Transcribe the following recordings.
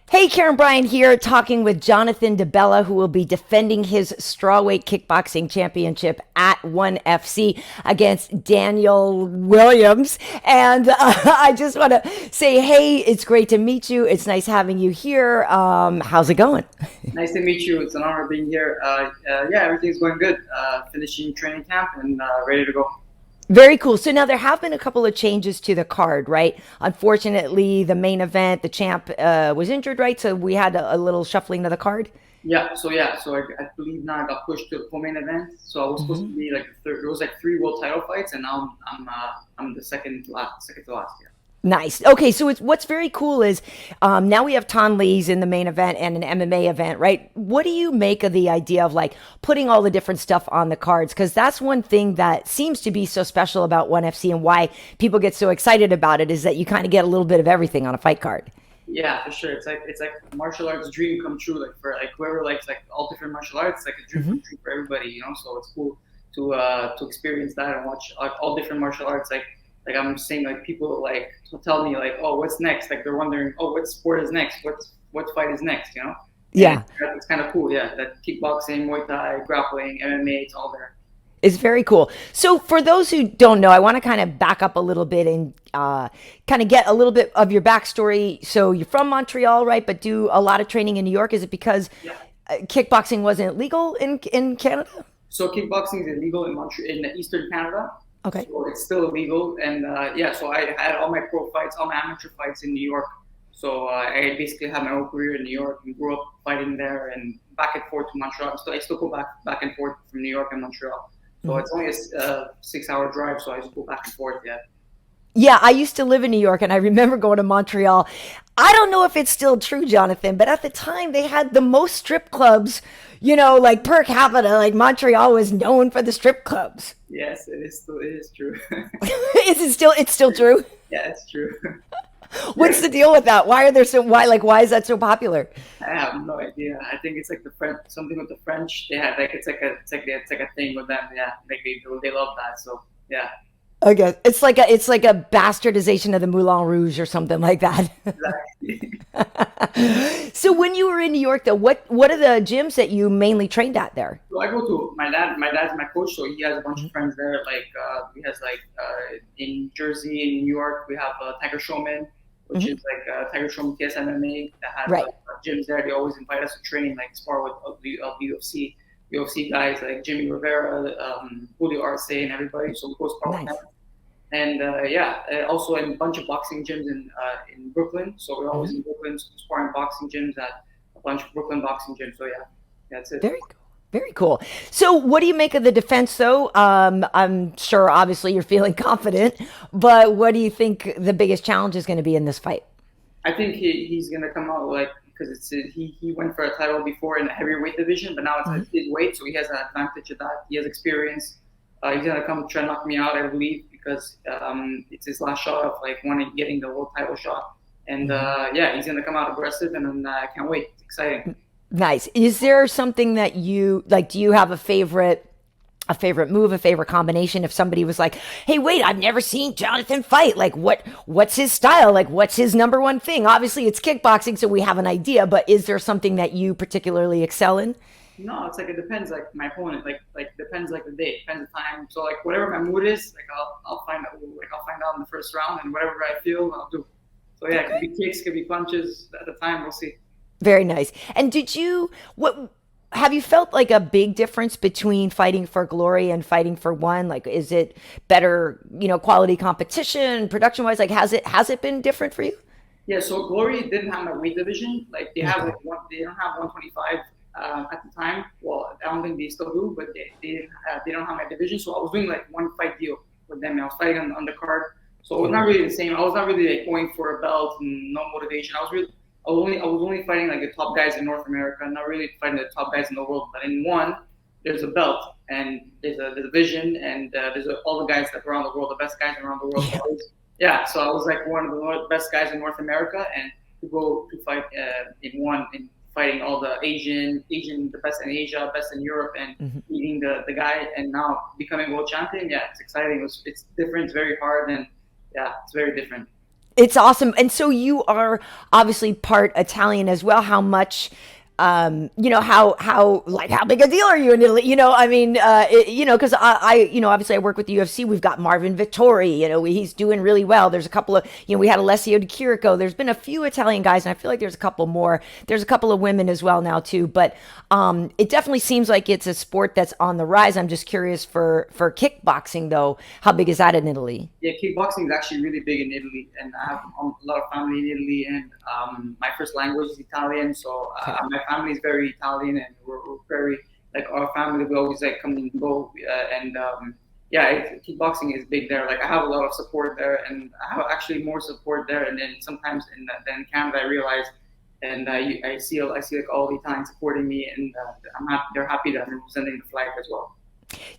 Hey, Karen Bryant here, talking with Jonathan DeBella, who will be defending his strawweight kickboxing championship at ONE FC against Daniel Williams. And I just want to say, hey, it's great to meet you. It's nice having you here. How's it going? Nice to meet you. It's an honor being here. Yeah, everything's going good. Finishing training camp and ready to go. Very cool. So now there have been a couple of changes to the card, right? Unfortunately, the main event, the champ was injured, right? So we had a little shuffling of the card. Yeah, so I believe now I got pushed to the co-main event. So I was supposed to be like third. There was like three world title fights, and now I'm the second to last. Yeah. Nice. Okay, so what's very cool is now we have Ton Lee's in the main event and an MMA event, right? What do you make of the idea of like putting all the different stuff on the cards? Because that's one thing that seems to be so special about ONE FC and why people get so excited about it is that you kind of get a little bit of everything on a fight card. Yeah, for sure. It's like martial arts dream come true. Like for like whoever likes like all different martial arts, like a dream come true for everybody. So it's cool to experience that and watch like all different martial arts. Like I'm saying, like people like will tell me like, oh, what's next? Like they're wondering, oh, what sport is next? What fight is next? And Yeah. it's kind of cool. Yeah, that kickboxing, Muay Thai, grappling, MMA, it's all there. Is very cool. So, for those who don't know, I want to kind of back up a little bit and kind of get a little bit of your backstory. So, you're from Montreal, right? But do a lot of training in New York. Is it because Yeah. kickboxing wasn't legal in Canada? So kickboxing is illegal in Montreal, in Eastern Canada. Okay. So it's still illegal, and yeah. So I had all my pro fights, all my amateur fights in New York. So I basically had my whole career in New York and grew up fighting there and back and forth to Montreal. So I still go back and forth from New York and Montreal. So it's only a 6 hour drive. So I just go back and forth. Yeah. Yeah, I used to live in New York and I remember going to Montreal. I don't know if it's still true, Jonathan, but at the time they had the most strip clubs, like per capita. Like Montreal was known for the strip clubs. Yes, it is true. It's still true? Yeah, it's true. What's the deal with that? Why is that so popular? I have no idea. I think it's like the French, something with the French. They have like it's like a thing with them. Yeah, like they love that. So yeah, Okay, it's like a bastardization of the Moulin Rouge or something like that. exactly. So when you were in New York, though, what are the gyms that you mainly trained at there? So I go to my dad. My dad's my coach, so he has a bunch of friends there. Like he has like in Jersey, in New York, we have Tiger Showman, which is like Tiger Showman TS MMA that has Right. gyms there. They always invite us to train, like spar with UFC guys like Jimmy Rivera, Julio Arce, and everybody. So we go spar with Nice. them. And yeah, also in a bunch of boxing gyms in Brooklyn. So we're always in Brooklyn sparring boxing gyms at a bunch of Brooklyn boxing gyms. So yeah, that's it. Very cool. Very cool. So, what do you make of the defense, though? I'm sure, obviously, you're feeling confident, but what do you think the biggest challenge is going to be in this fight? I think he's gonna come out like because he went for a title before in the heavyweight division, but now it's at his weight, so he has an advantage of that. He has experience. He's gonna come try to knock me out, I believe, because it's his last shot of like wanting getting the world title shot. And yeah, he's gonna come out aggressive, and then I can't wait. It's exciting. Nice. Is there something that you like? Do you have a favorite move, a favorite combination? If somebody was like, "Hey, wait, I've never seen Jonathan fight. Like, what's his style? Like, what's his number one thing?" Obviously, it's kickboxing, so we have an idea. But is there something that you particularly excel in? No, it's like it depends. Like my opponent, like depends like the day, depends the time. So like whatever my mood is, like I'll find out in the first round, and whatever I feel, I'll do. So yeah, it could Okay. be kicks, could be punches. At the time, we'll see. Very nice. And did you what have you felt like a big difference between fighting for glory and fighting for one? Like, is it better, quality competition, production wise? Like, has it been different for you? Yeah, so Glory didn't have my weight division. Like they have Okay. like they don't have 125 at the time. Well, I don't think they still do, but they don't have my division. So I was doing like one fight deal with them. I was fighting on the card, so it was not really the same. I was not really like going for a belt and no motivation. I was only fighting like the top guys in North America, not really fighting the top guys in the world. But in one, there's a belt and there's a vision and all the guys that are around the world, the best guys around the world. So Yeah. yeah, so I was like one of the best guys in North America, and to go to fight in fighting all the the best in Asia, best in Europe, and beating the guy, and now becoming world champion. Yeah, it's exciting. It's different. It's very hard, and yeah, it's very different. It's awesome. And so you are obviously part Italian as well. How much, how big a deal are you in Italy? I mean, because obviously I work with the UFC. We've got Marvin Vittori, he's doing really well. There's a couple of, we had Alessio Di Chirico. There's been a few Italian guys, and I feel like there's a couple more. There's a couple of women as well now too. But it definitely seems like it's a sport that's on the rise. I'm just curious for kickboxing though. How big is that in Italy? Yeah, kickboxing is actually really big in Italy, and I have a lot of family in Italy, and my first language is Italian, so my family is very Italian, and we're very, like, our family, we always like come and go, kickboxing is big there. Like, I have a lot of support there, and I have actually more support there, and then sometimes than Canada, I realize, and I see like all the Italians supporting me, and they're happy that I'm representing the flag as well.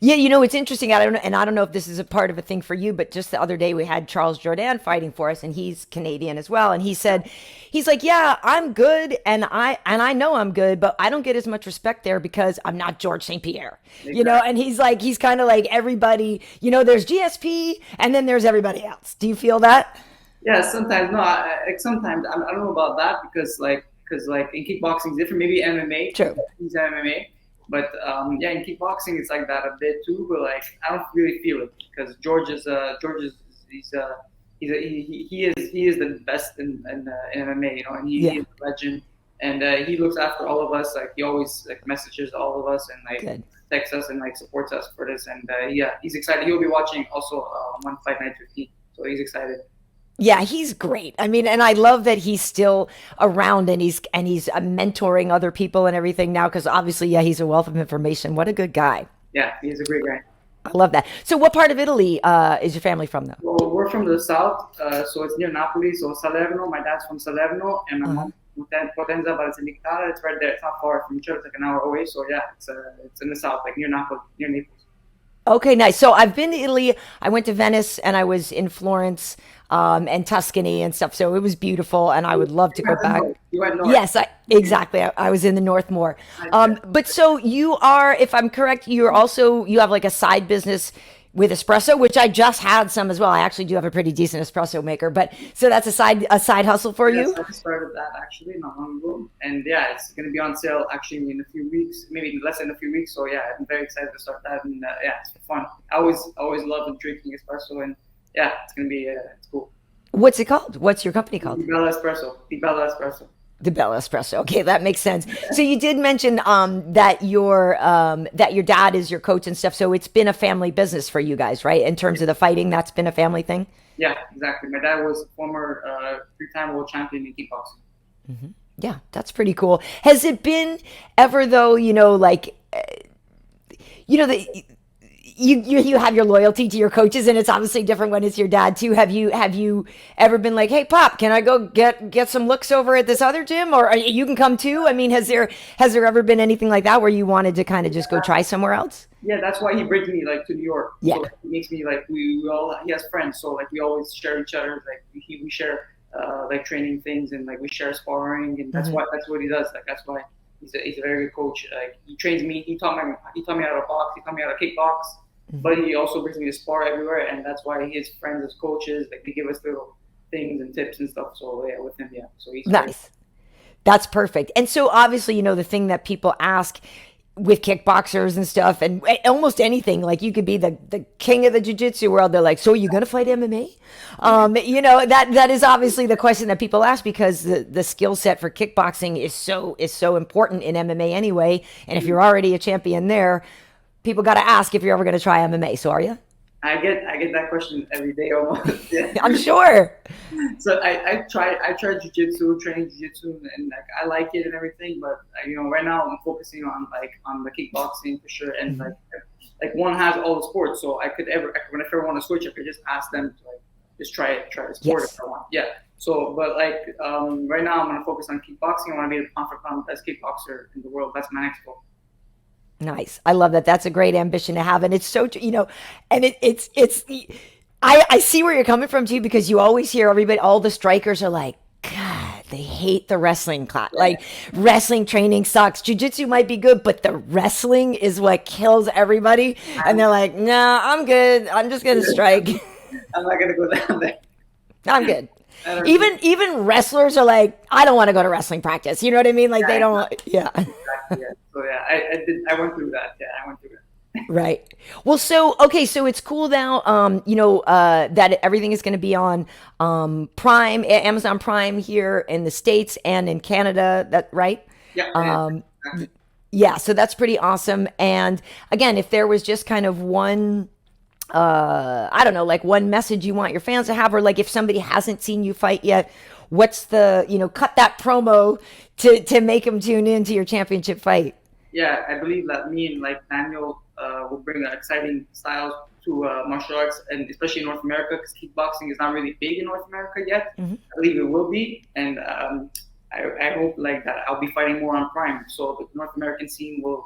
Yeah, it's interesting. I don't know if this is a part of a thing for you, but just the other day we had Charles Jourdain fighting for us, and he's Canadian as well. And he's like, yeah, I'm good, and I know I'm good, but I don't get as much respect there because I'm not George St. Pierre, Exactly. And he's kind of like everybody, there's GSP, and then there's everybody else. Do you feel that? Yeah, sometimes no. Sometimes I don't know about that because in kickboxing is different. Maybe MMA. True. He's MMA. But in kickboxing it's like that a bit too. But like I don't really feel it because he is the best in MMA, and he is a legend, and he looks after all of us. Like he always like messages all of us and like Good. texts us and like supports us for this. And he's excited. He'll be watching also One Fight Night 15, so he's excited. Yeah, he's great. I mean, and I love that he's still around and he's mentoring other people and everything now because obviously, yeah, he's a wealth of information. What a good guy. Yeah, he's a great guy. I love that. So, what part of Italy is your family from, though? Well, we're from the south, so it's near Napoli. So Salerno. My dad's from Salerno, and my mom Potenza Basilicata. It's right there. It's not far from each other. It's like an hour away. So yeah, it's in the south, like near Napoli, near Naples. Okay, nice. So I've been to Italy. I went to Venice and I was in Florence and Tuscany and stuff. So it was beautiful, and I would love to go back. You went north. Yes, exactly. I was in the North more. But so you are, if I'm correct, you have like a side business with espresso, which I just had some as well. I actually do have a pretty decent espresso maker, but so that's a side hustle for you. Yes, I started that actually not long ago, and yeah, it's going to be on sale actually in a few weeks, maybe less than a few weeks. So yeah, I'm very excited to start that, and it's fun. I always love drinking espresso, and yeah, it's going to be it's cool. What's it called? What's your company called? Di Bella Espresso. Di Bella Espresso. The Bella Espresso. Okay, that makes sense. So you did mention that your dad is your coach and stuff. So it's been a family business for you guys, right? In terms of the fighting, that's been a family thing. Yeah, exactly. My dad was a former three-time world champion in kickboxing. Mm-hmm. Yeah, that's pretty cool. Has it been ever though, you have your loyalty to your coaches, and it's obviously different when it's your dad too. Have you ever been like, hey Pop, can I go get some looks over at this other gym, or you can come too? I mean, has there ever been anything like that where you wanted to kind of just go try somewhere else? Yeah, that's why he brings me like to New York. Yeah, so it makes me like he has friends, so like we always share each other. Like we share like training things, and like we share sparring, and that's what he does. Like that's why he's a very good coach. Like he trains me. He taught me how to box. He taught me how to kickbox. Mm-hmm. But he also brings me to spar everywhere, and that's why his friends as coaches, like they give us little things and tips and stuff. So yeah, with him, yeah. So he's nice. Great. That's perfect. And so obviously, the thing that people ask with kickboxers and stuff, and almost anything, like you could be the king of the jiu-jitsu world. They're like, so are you going to fight MMA? That is obviously the question that people ask because the skill set for kickboxing is so important in MMA anyway. And if you're already a champion there, people got to ask if you're ever going to try MMA. So are you? I get that question every day almost. Yeah. I'm sure. So I tried jiu-jitsu, training jiu-jitsu, and like I like it and everything. But right now I'm focusing on the kickboxing for sure. And like one has all the sports, so whenever I want to switch, I could just ask them to like just try the sport if I want. Yeah. So, but like right now I'm gonna focus on kickboxing. I want to be the pound for pound best kickboxer in the world. That's my next goal. Nice. I love that. That's a great ambition to have. And it's so, and I see where you're coming from too, because you always hear everybody, all the strikers are like, God, they hate the wrestling class. Like wrestling training sucks. Jiu-jitsu might be good, but the wrestling is what kills everybody. And they're like, nah, I'm good. I'm just going to strike. I'm not going to go down there. I'm good. I don't know. Even wrestlers are like, I don't want to go to wrestling practice. You know what I mean? Like Yeah, they don't. exactly, Yeah. exactly. Yeah. So yeah, I went through that. Yeah, I went through that. Right. Well, so okay, so it's cool now. That everything is going to be on Prime, Amazon Prime here in the States and in Canada. That right? Yeah, it is. Um, Exactly. yeah. So that's pretty awesome. And again, if there was just kind of one, I don't know, like one message you want your fans to have, or like if somebody hasn't seen you fight yet, what's the cut that promo to make them tune in to your championship fight? Yeah, I believe that me and like Daniel will bring an exciting style to martial arts, and especially in North America, because kickboxing is not really big in North America yet. I believe it will be, and I hope like that I'll be fighting more on Prime, so the North American scene will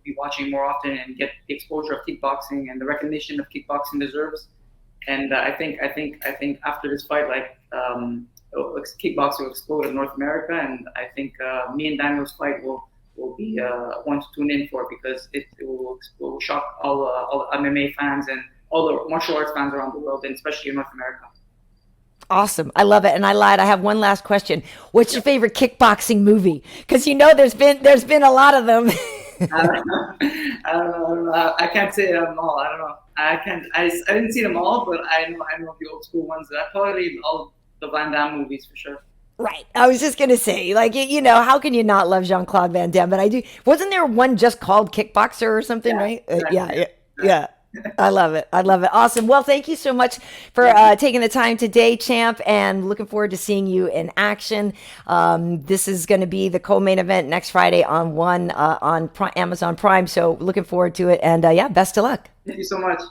be watching more often and get the exposure of kickboxing and the recognition of kickboxing deserves. And I think after this fight, like kickboxing will explode in North America, and I think me and Daniel's fight will be one to tune in for because it will shock all the MMA fans and all the martial arts fans around the world, and especially in North America. Awesome. I love it. And I lied. I have one last question. What's your favorite kickboxing movie? Because there's been a lot of them. I don't know. I don't know. I don't know. I can't say them all. I don't know. I can't. I didn't see them all, but I know the old school ones. I probably all the Van Damme movies for sure. Right. I was just gonna say, like, how can you not love Jean Claude Van Damme? But I do. Wasn't there one just called Kickboxer or something? Yeah, Right? exactly. Yeah. Yeah, Yeah. Yeah. I love it. I love it. Awesome. Well, thank you so much for taking the time today, champ, and looking forward to seeing you in action. This is going to be the co-main event next Friday on Amazon Prime. So looking forward to it. And yeah, best of luck. Thank you so much.